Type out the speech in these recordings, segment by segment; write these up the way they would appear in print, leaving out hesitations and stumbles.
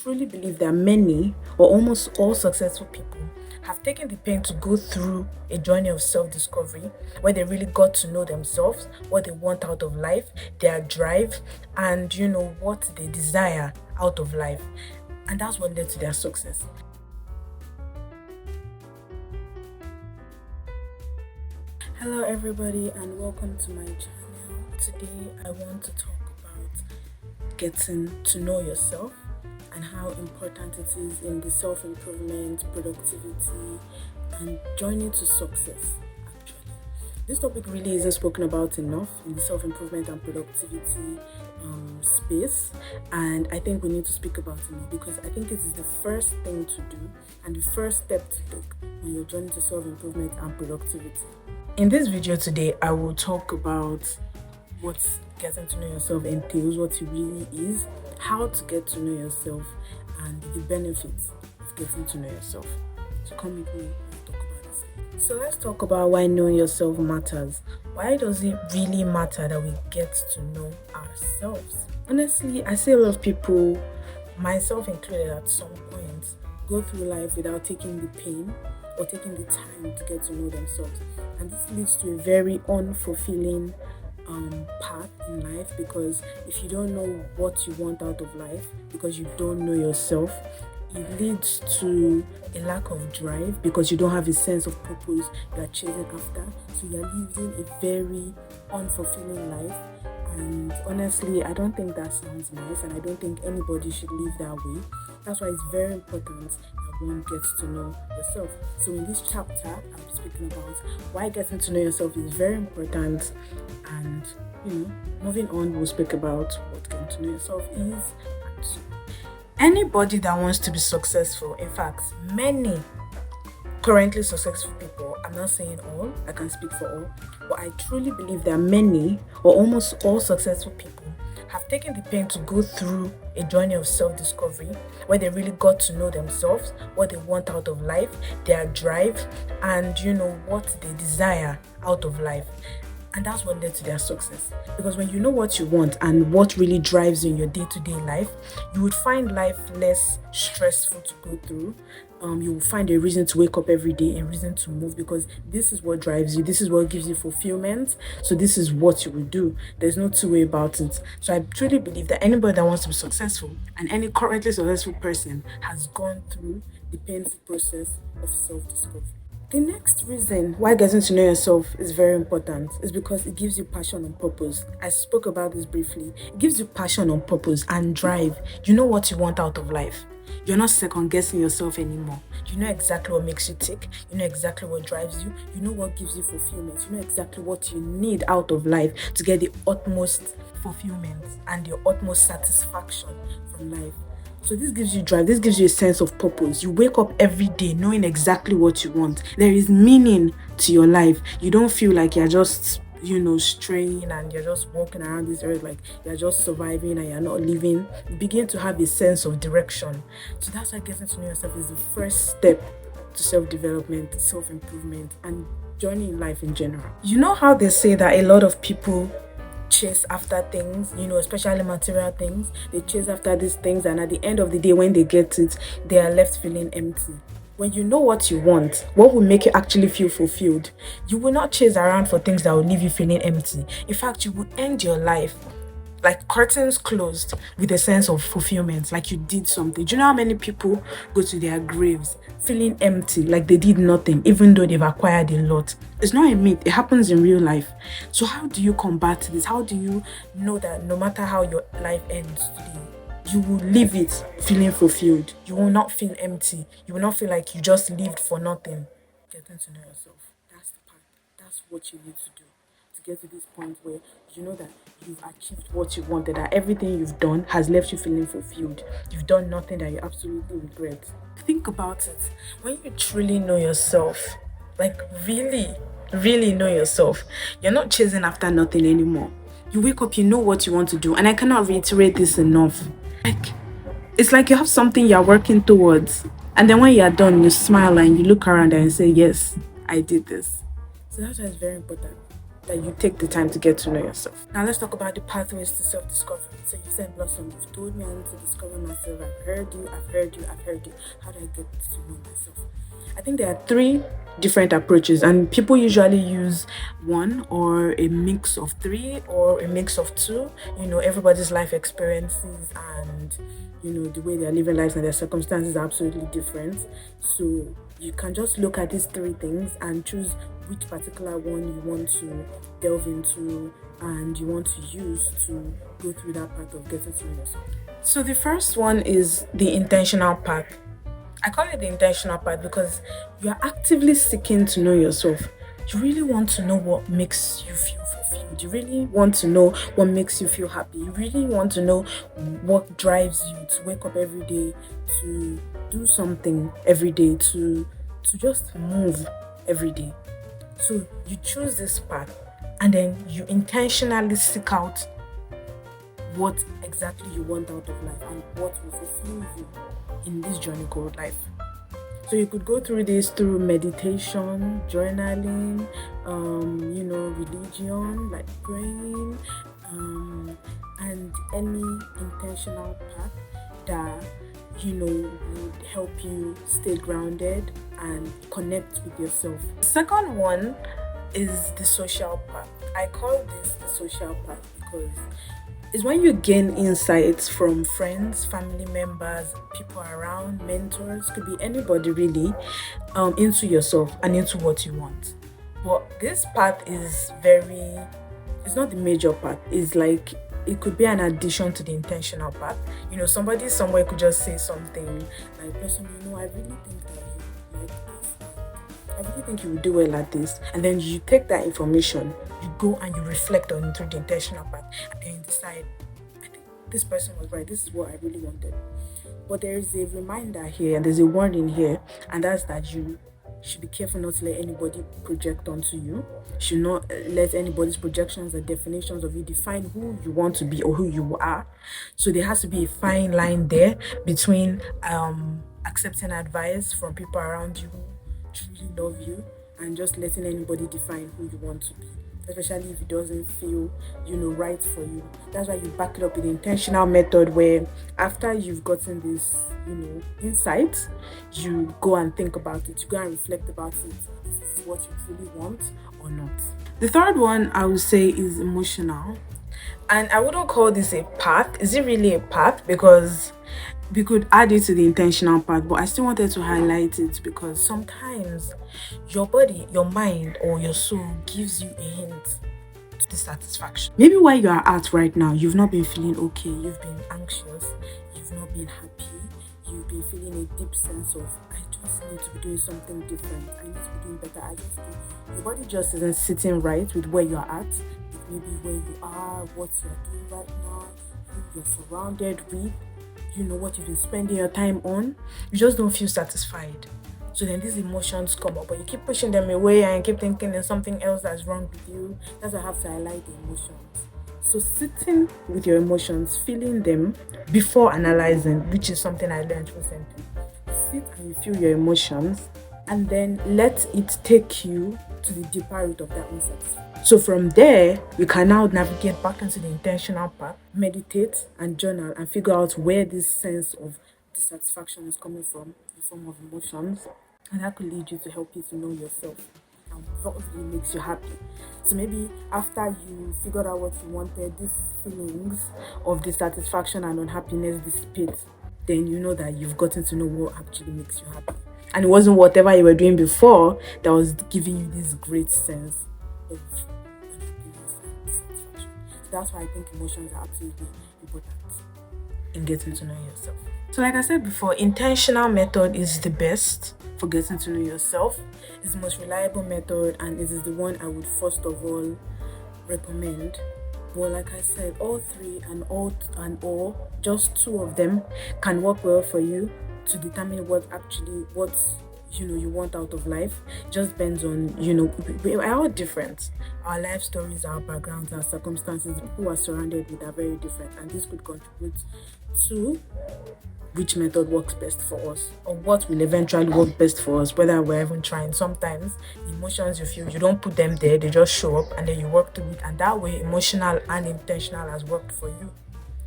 truly believe that many or almost all successful people have taken the pain to go through a journey of self-discovery where they really got to know themselves, what they want out of life, their drive, and what they desire out of life. And that's what led to their success. Hello everybody and welcome to my channel. Today I want to talk about getting to know yourself and how important it is in the self-improvement, productivity, and journey to success. Actually, this topic really isn't spoken about enough in the self-improvement and productivity space, and I think we need to speak about it more because I think it is the first thing to do and the first step to take on your journey to self-improvement and productivity. In this video today, I will talk about what getting to know yourself entails, what it really is, how to get to know yourself, and the benefits of getting to know yourself. So come with me and talk about this. So let's talk about why knowing yourself matters. Why does it really matter that we get to know ourselves? Honestly, I see a lot of people, myself included at some point, go through life without taking the pain or taking the time to get to know themselves. And this leads to a very unfulfilling path in life, because if you don't know what you want out of life, because you don't know yourself, it leads to a lack of drive because you don't have a sense of purpose you are chasing after. So you're living a very unfulfilling life. And honestly, I don't think that sounds nice, and I don't think anybody should live that way. That's why it's very important that one gets to know yourself. So in this chapter, I'll be speaking about why getting to know yourself is very important, and moving on, we'll speak about what getting to know yourself is. Anybody that wants to be successful, in fact, many currently successful people, I'm not saying all, I can speak for all, but I truly believe that many or almost all successful people have taken the pain to go through a journey of self-discovery where they really got to know themselves, what they want out of life, their drive, and what they desire out of life. And that's what led to their success. Because when you know what you want and what really drives you in your day-to-day life, you would find life less stressful to go through. You will find a reason to wake up every day, a reason to move, because this is what drives you. This is what gives you fulfillment. So this is what you will do. There's no two way about it. So I truly believe that anybody that wants to be successful, and any currently successful person, has gone through the painful process of self-discovery. The next reason why getting to know yourself is very important is because it gives you passion and purpose. I spoke about this briefly. It gives you passion and purpose and drive. You know what you want out of life. You're not second guessing yourself anymore. You know exactly what makes you tick. You know exactly what drives you. You know what gives you fulfillment. You know exactly what you need out of life to get the utmost fulfillment and your utmost satisfaction from life. So this gives you drive, this gives you a sense of purpose. You wake up every day knowing exactly what you want. There is meaning to your life. You don't feel like you're just, straying and you're just walking around this earth like you're just surviving and you're not living. You begin to have a sense of direction. So that's why getting to know yourself is the first step to self-development, self-improvement, and journey in life in general. You know how they say that a lot of people chase after things, especially material things. They chase after these things, and at the end of the day, when they get it, they are left feeling empty. When you know what you want, what will make you actually feel fulfilled, you will not chase around for things that will leave you feeling empty. In fact, you will end your life like curtains closed with a sense of fulfillment, like you did something. Do you know how many people go to their graves feeling empty, like they did nothing, even though they've acquired a lot? It's not a myth, it happens in real life. So how do you combat this? How do you know that no matter how your life ends today, you will live it feeling fulfilled? You will not feel empty. You will not feel like you just lived for nothing. Getting to know yourself, that's the part. That's what you need to do to get to this point where you know that you've achieved what you wanted, that everything you've done has left you feeling fulfilled. You've done nothing that you absolutely regret. Think about it. When you truly know yourself, like really know yourself, you're not chasing after nothing anymore. You wake up, you know what you want to do, and I cannot reiterate this enough. It's like you have something you're working towards, and then when you're done, you smile and you look around and you say, yes, I did this. So that's why it's very important. that you take the time to get to know yourself. Now let's talk about the pathways to self-discovery. So you said, Blossom, you've told me I need to discover myself. I've heard you. How do I get to know myself? I think there are three different approaches, and people usually use one or a mix of three or a mix of two. Everybody's life experiences and the way they're living lives and their circumstances are absolutely different. So you can just look at these three things and choose which particular one you want to delve into and you want to use to go through that path of getting to know yourself. So the first one is the intentional path. I call it the intentional part because you are actively seeking to know yourself. You really want to know what makes you feel fulfilled. You really want to know what makes you feel happy. You really want to know what drives you to wake up every day, to do something every day, to just move every day. So you choose this path and then you intentionally seek out what exactly you want out of life and what will fulfill you in this journey called life. So you could go through this through meditation, journaling, religion, like praying, and any intentional path that would help you stay grounded and connect with yourself. The second one is the social path. I call this the social path because it's when you gain insights from friends, family members, people around, mentors, could be anybody really, into yourself and into what you want. But this part is it's not the major part. It's like it could be an addition to the intentional part. Somebody somewhere could just say something like, "Person, I really think that you like this. I really think you will do well at this." And then you take that information, you go and you reflect on it through the intentional part, and then you decide, I think this person was right. This is what I really wanted. But there is a reminder here, and there's a warning here, and that's that you should be careful not to let anybody project onto you. Should not let anybody's projections or definitions of you define who you want to be or who you are. So there has to be a fine line there between accepting advice from people around you who truly love you and just letting anybody define who you want to be, especially if it doesn't feel right for you. That's why you back it up with the intentional method, where after you've gotten this insight, you go and think about it, you go and reflect about it, if this is what you truly want or not. The third one I would say is emotional, and I wouldn't call this a path. Is it really a path? Because we could add it to the intentional part, but I still wanted to highlight it because sometimes your body, your mind, or your soul gives you a hint to dissatisfaction. Maybe where you are at right now, you've not been feeling okay, you've been anxious, you've not been happy, you've been feeling a deep sense of, I just need to be doing something different, I need to be doing better, your body just isn't sitting right with where you're at, with maybe where you are, what you're doing right now, who you're surrounded with, what you've been spending your time on. You just don't feel satisfied. So then these emotions come up, but you keep pushing them away and you keep thinking there's something else that's wrong with you. That's why I have to highlight the emotions. So sitting with your emotions, feeling them before analyzing, which is something I learned recently. Sit and you feel your emotions and then let it take you to the deeper root of that unsatisfaction. So from there, you can now navigate back into the intentional path, meditate and journal and figure out where this sense of dissatisfaction is coming from in the form of emotions. And that could lead you to help you to know yourself and what really makes you happy. So maybe after you figured out what you wanted, these feelings of dissatisfaction and unhappiness dissipate, then you know that you've gotten to know what actually makes you happy. And it wasn't whatever you were doing before that was giving you this great sense of unhappiness and dissatisfaction. So that's why I think emotions are absolutely important in getting to know yourself. So like I said before, intentional method is the best for getting to know yourself. It's the most reliable method and it is the one I would first of all recommend. But like I said, all three and all, just two of them can work well for you to determine what you want out of life. It just depends on, we are all different. Our life stories, our backgrounds, our circumstances, the people we're surrounded with are very different, and this could contribute to which method works best for us, or what will eventually work best for us, whether we're even trying. Sometimes the emotions you feel, you don't put them there, they just show up, and then you work through it, and that way emotional and intentional has worked for you.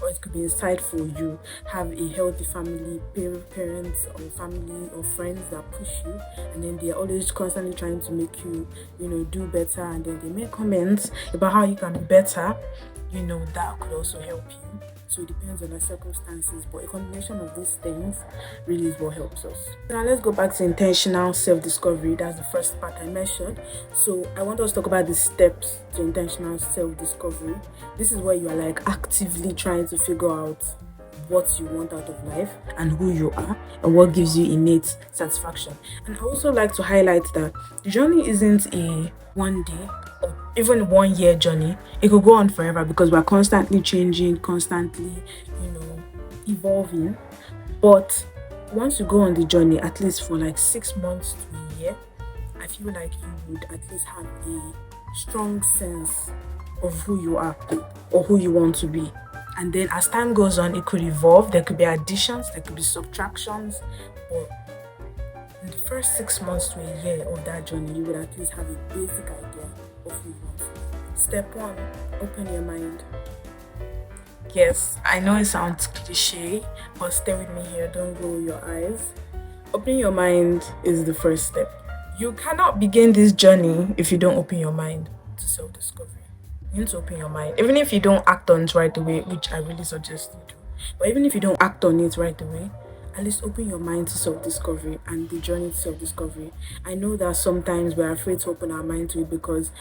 Or it could be insightful. You have a healthy family, parents or family or friends that push you, and then they're always constantly trying to make you, do better, and then they make comments about how you can be better. That could also help you. So it depends on the circumstances, but a combination of these things really is what helps us. Now let's go back to intentional self-discovery. That's the first part I mentioned. So I want us to talk about the steps to intentional self-discovery. This is where you are like actively trying to figure out what you want out of life and who you are and what gives you innate satisfaction. And I also like to highlight that the journey isn't a one day or even 1 year journey. It could go on forever because we're constantly changing, constantly, evolving. But once you go on the journey, at least for like 6 months to a year, I feel like you would at least have a strong sense of who you are or who you want to be. And then as time goes on, it could evolve. There could be additions, there could be subtractions. But in the first 6 months to a year of that journey, you would at least have a basic idea of who you want to be. Step 1, open your mind. Yes, I know it sounds cliche, but stay with me here. Don't roll your eyes. Opening your mind is the first step. You cannot begin this journey if you don't open your mind to self-discovery. You need to open your mind. Even if you don't act on it right away, which I really suggest you do. But even if you don't act on it right away, at least open your mind to self-discovery and the journey to self-discovery. I know that sometimes we're afraid to open our mind to it because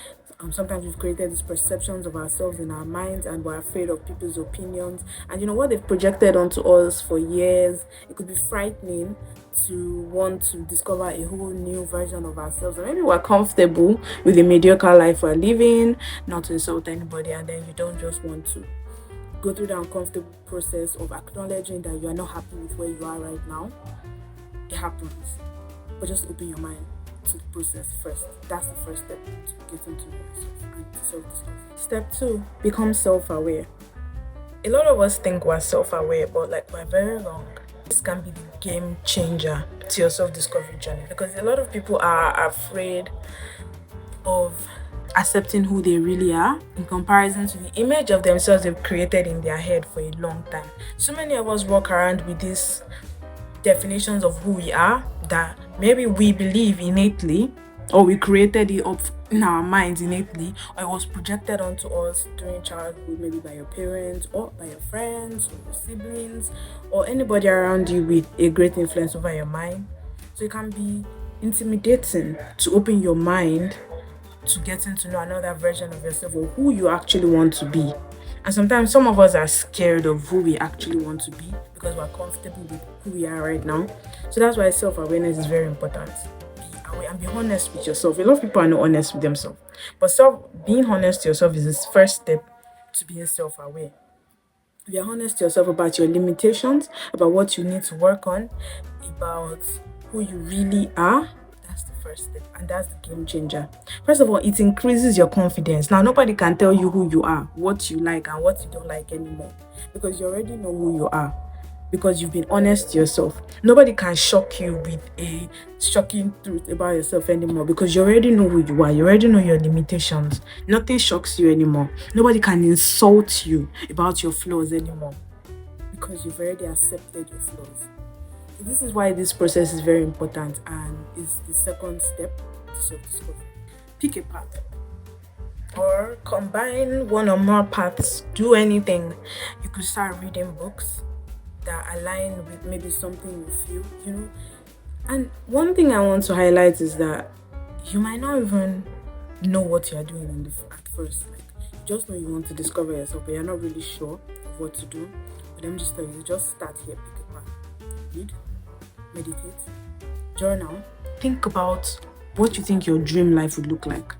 sometimes we've created these perceptions of ourselves in our minds and we're afraid of people's opinions. And what they've projected onto us for years, it could be frightening to want to discover a whole new version of ourselves. Or maybe we're comfortable with the mediocre life we're living, not to insult anybody, and then you don't just want to go through the uncomfortable process of acknowledging that you are not happy with where you are right now. It happens, but just open your mind to the process first. That's the first step to getting to yourself and to self-discovery. Step 2, become self-aware. A lot of us think we're self-aware, but we're very wrong. This can be the game changer to your self-discovery journey because a lot of people are afraid of accepting who they really are in comparison to the image of themselves they've created in their head for a long time. So many of us walk around with these definitions of who we are that maybe we believe innately, or we created it up in our minds innately, or it was projected onto us during childhood, maybe by your parents or by your friends or your siblings or anybody around you with a great influence over your mind. So it can be intimidating to open your mind to getting to know another version of yourself or who you actually want to be. And sometimes some of us are scared of who we actually want to be because we're comfortable with who we are right now. So that's why self-awareness is very important. Be aware and be honest with yourself. A lot of people are not honest with themselves. But being honest to yourself is the first step to being self-aware. Be honest to yourself about your limitations, about what you need to work on, about who you really are. That's the first step, and that's the game changer. First of all, it increases your confidence. Now, nobody can tell you who you are, what you like and what you don't like anymore, because you already know who you are, because you've been honest to yourself. Nobody can shock you with a shocking truth about yourself anymore, because you already know who you are. You already know your limitations. Nothing shocks you anymore. Nobody can insult you about your flaws anymore, because you've already accepted your flaws. This is why this process is very important and is the second step to self-discovery. Pick a path or combine one or more paths. Do anything. You could start reading books that align with maybe something you feel, And one thing I want to highlight is that you might not even know what you're doing at first. You just know you want to discover yourself, but you're not really sure of what to do. But let me just tell you, just start here, pick a path. Read. Meditate, journal, think about what you think your dream life would look like.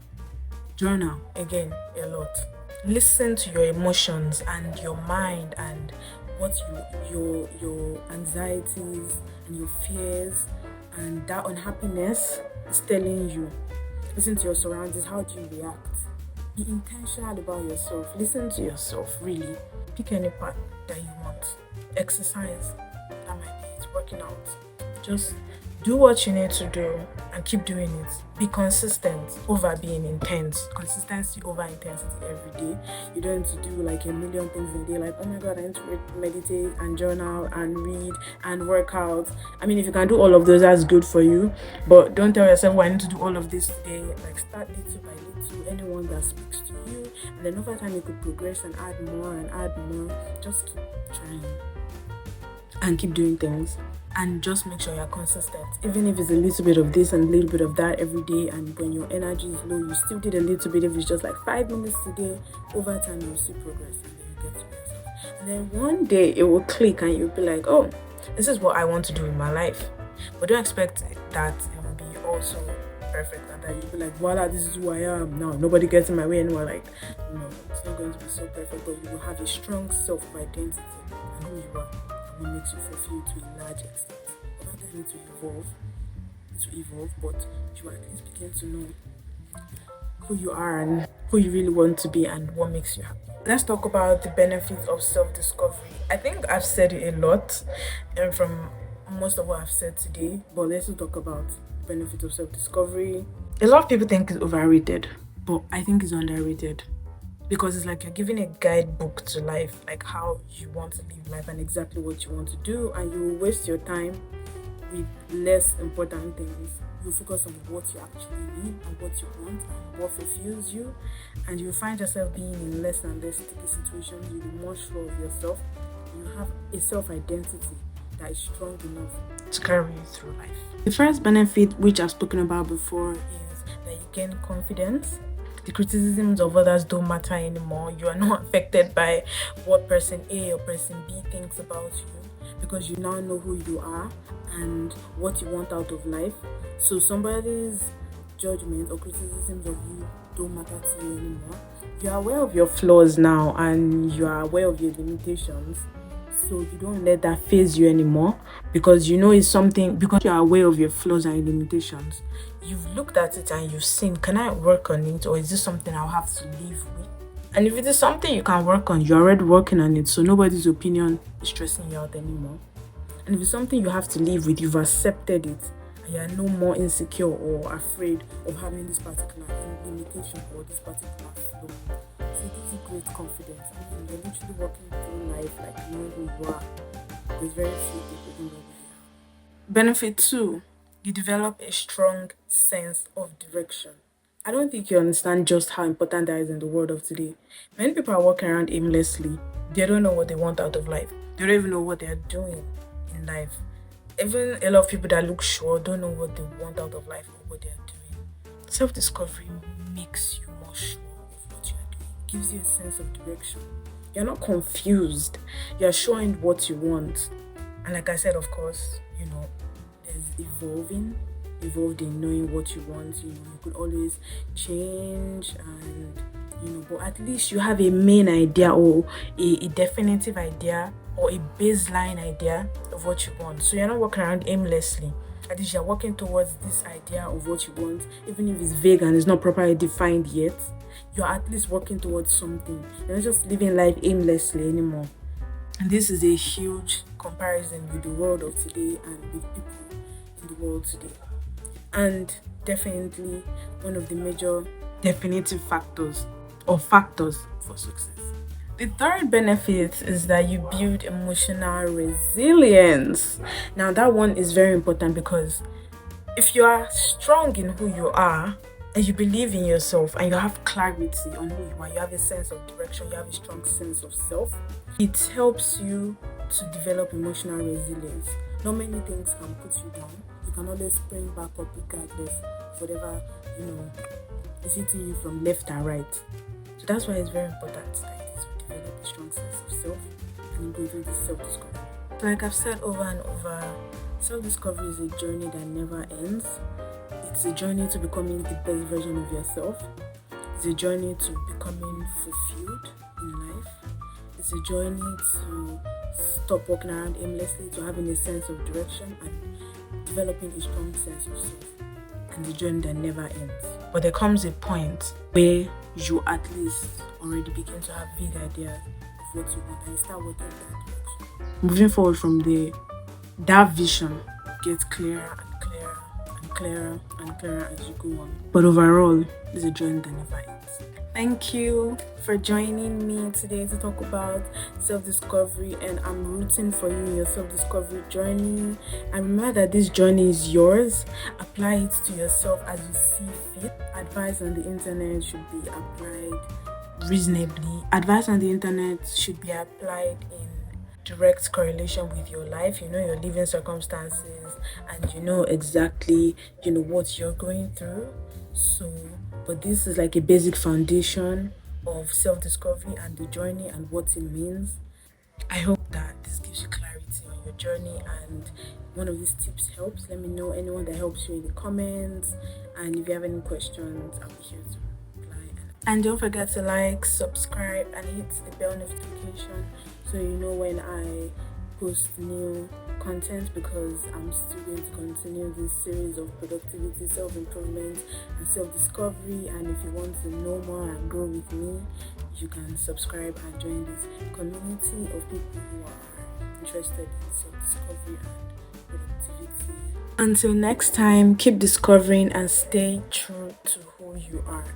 Journal, again, a lot. Listen to your emotions and your mind and what your anxieties and your fears and that unhappiness is telling you. Listen to your surroundings. How do you react? Be intentional about yourself. Listen to yourself, really. Pick any part that you want. Exercise. That might be it. Working out. Just do what you need to do and keep doing it. Be consistent over being intense. Consistency over intensity every day. You don't need to do like a million things in a day, like, oh my god, I need to meditate and journal and read and work out. I mean, if you can do all of those, that's good for you. But don't tell yourself, well, I need to do all of this today. Like, start little by little, anyone that speaks to you, and then over time you could progress and add more and add more. Just keep trying and keep doing things. And just make sure you're consistent. Even if it's a little bit of this and a little bit of that every day, and when your energy is low, you still did a little bit. If it's just like 5 minutes today, over time you'll see progress, and then you get to yourself. And then one day it will click and you'll be like, oh, this is what I want to do in my life. But don't expect that it will be also perfect and that you'll be like, voila, this is who I am now. Nobody gets in my way anymore. Like, no, it's not going to be so perfect, but you will have a strong self-identity and who you are. What makes you fulfilled to a large extent. Over time it will evolve, but you at least begin to know who you are and who you really want to be and what makes you happy. Let's talk about the benefits of self-discovery. I think I've said it a lot and from most of what I've said today, but let's talk about the benefits of self-discovery. A lot of people think it's overrated, but I think it's underrated. Because it's like you're giving a guidebook to life, like how you want to live life and exactly what you want to do, and you will waste your time with less important things. You focus on what you actually need and what you want and what fulfills you, and you find yourself being in less and less sticky situations. You'll be more sure of yourself. You have a self-identity that is strong enough to carry you through life. The first benefit, which I've spoken about before, is that you gain confidence. The criticisms of others don't matter anymore. You are not affected by what person A or person B thinks about you, because you now know who you are and what you want out of life. So somebody's judgment or criticisms of you don't matter to you anymore. You are aware of your flaws now and you are aware of your limitations. So you don't let that phase you anymore, because you know it's something, because you are aware of your flaws and your limitations. You've looked at it and you've seen, can I work on it, or is this something I'll have to live with? And if it is something you can work on, you're already working on it, so nobody's opinion is stressing you out anymore. And if it's something you have to live with, you've accepted it, and you're no more insecure or afraid of having this particular limitation or this particular flaw. So it gives you great confidence. I mean, you're literally walking through life like knowing who you are. There's very few people who know who you are. Benefit 2, you develop a strong sense of direction. I don't think you understand just how important that is in the world of today. Many people are walking around aimlessly. They don't know what they want out of life. They don't even know what they're doing in life. Even a lot of people that look sure don't know what they want out of life or what they're doing. Self-discovery makes you more sure of what you're doing. It gives you a sense of direction. You're not confused. You're showing what you want. And like I said, of course, there's evolved in knowing what you want. You could always change, and but at least you have a main idea or a definitive idea or a baseline idea of what you want. So you're not walking around aimlessly. At least you're working towards this idea of what you want, even if it's vague and it's not properly defined yet. You're at least working towards something. You're not just living life aimlessly anymore. And this is a huge comparison with the world of today and with people in the world today. And definitely one of the major definitive factors for success. The third benefit is that you build emotional resilience. Now that one is very important, because if you are strong in who you are and you believe in yourself and you have clarity on who you are, you have a sense of direction, you have a strong sense of self, it helps you to develop emotional resilience. Not many things can put you down. You can always spring back up regardless of whatever is hitting you from left and right. So that's why it's very important that you develop a strong sense of self and go through this self-discovery. So like I've said over and over, self-discovery is a journey that never ends. It's a journey to becoming the best version of yourself. It's a journey to becoming fulfilled in life. It's a journey to stop walking around aimlessly, to having a sense of direction and developing a strong sense of self, and the journey that never ends. But there comes a point where you at least already begin to have vague ideas of what you want and you start working in that direction. Moving forward from there, that vision gets clearer and clearer and clearer and clearer as you go on. But overall, it's a journey that never ends. Thank you for joining me today to talk about self-discovery, and I'm rooting for you in your self-discovery journey. And remember that this journey is yours. Apply it to yourself as you see fit. Advice on the internet should be applied reasonably. Advice on the internet should be applied in direct correlation with your life. You know your living circumstances and you know exactly what you're going through. So but this is like a basic foundation of self-discovery and the journey and what it means. I hope that this gives you clarity on your journey, and one of these tips helps. Let me know anyone that helps you in the comments, and if you have any questions, I'll be here to reply. And don't forget to like, subscribe, and hit the bell notification so you know when I post new content, because I'm still going to continue this series of productivity, self-improvement, and self-discovery. And if you want to know more and grow with me, you can subscribe and join this community of people who are interested in self-discovery and productivity. Until next time, keep discovering and stay true to who you are.